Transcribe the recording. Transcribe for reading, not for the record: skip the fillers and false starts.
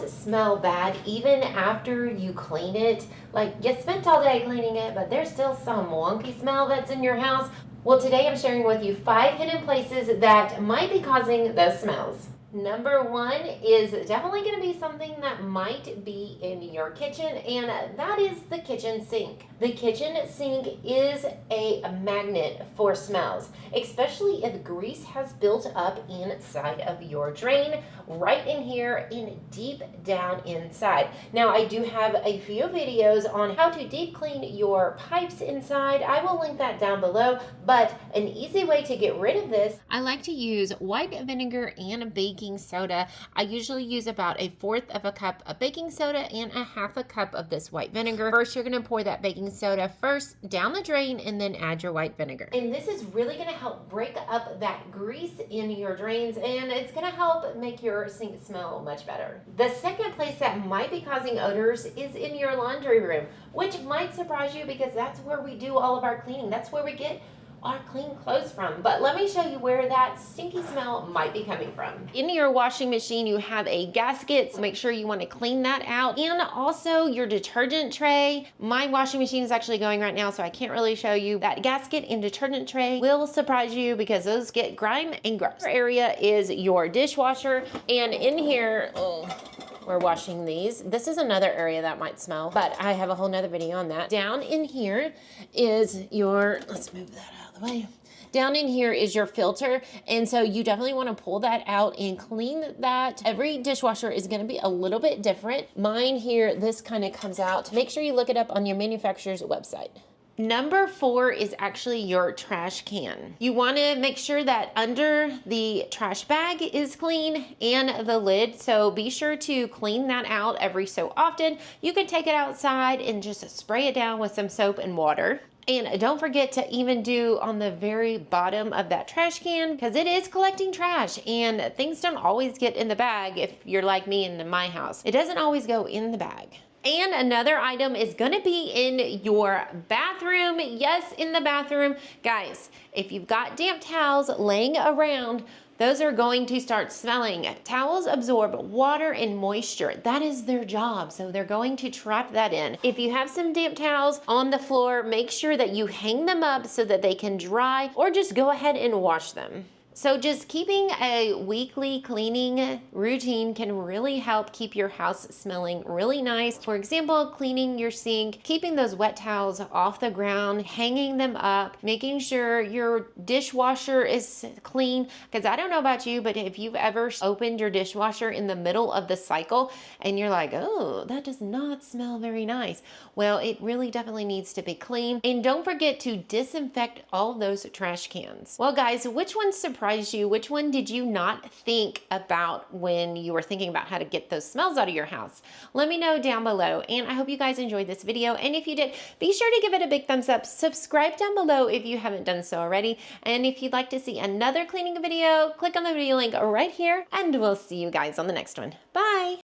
smell bad even after you clean it? Like, you spent all day cleaning it, but there's still some wonky smell that's in your house. Well, today I'm sharing with you 5 hidden places that might be causing those smells. Number 1 is definitely going to be something that might be in your kitchen, and that is the kitchen sink. The kitchen sink is a magnet for smells, especially if grease has built up inside of your drain, right in here and deep down inside. Now, I do have a few videos on how to deep clean your pipes inside. I will link that down below, but an easy way to get rid of this, I like to use white vinegar and baking soda. I usually use about 1/4 of a cup of baking soda and 1/2 a cup of this white vinegar. First, you're going to pour that baking soda first down the drain and then add your white vinegar. And this is really going to help break up that grease in your drains, and it's going to help make your sink smell much better. The second place that might be causing odors is in your laundry room, which might surprise you because that's where we do all of our cleaning. That's where we get our clean clothes from. But let me show you where that stinky smell might be coming from. In your washing machine, you have a gasket, so make sure you want to clean that out. And also your detergent tray. My washing machine is actually going right now, so I can't really show you. That gasket and detergent tray will surprise you because those get grime and gross. Your area is your dishwasher, and in here, we're washing these. This is another area that might smell, but I have a whole nother video on that. Down in here is your, let's move that out of the way. Down in here is your filter, and so you definitely want to pull that out and clean that. Every dishwasher is going to be a little bit different. Mine here, this kind of comes out. Make sure you look it up on your manufacturer's website. Number 4 is actually your trash can. You want to make sure that under the trash bag is clean and the lid, so be sure to clean that out every so often. You can take it outside and just spray it down with some soap and water. And don't forget to even do on the very bottom of that trash can, because it is collecting trash and things don't always get in the bag. If you're like me in my house, it doesn't always go in the bag. And another item is gonna be in your bathroom. Yes, in the bathroom. Guys, if you've got damp towels laying around, those are going to start smelling. Towels absorb water and moisture. That is their job, so they're going to trap that in. If you have some damp towels on the floor, make sure that you hang them up so that they can dry, or just go ahead and wash them. So just keeping a weekly cleaning routine can really help keep your house smelling really nice. For example, cleaning your sink, keeping those wet towels off the ground, hanging them up, making sure your dishwasher is clean. Because I don't know about you, but if you've ever opened your dishwasher in the middle of the cycle and you're like, oh, that does not smell very nice. Well, it really definitely needs to be clean. And don't forget to disinfect all those trash cans. Well, guys, which one surprised you? Which one did you not think about when you were thinking about how to get those smells out of your house? Let me know down below, and I hope you guys enjoyed this video. And if you did, be sure to give it a big thumbs up. Subscribe down below if you haven't done so already. And if you'd like to see another cleaning video, click on the video link right here, and we'll see you guys on the next one. Bye!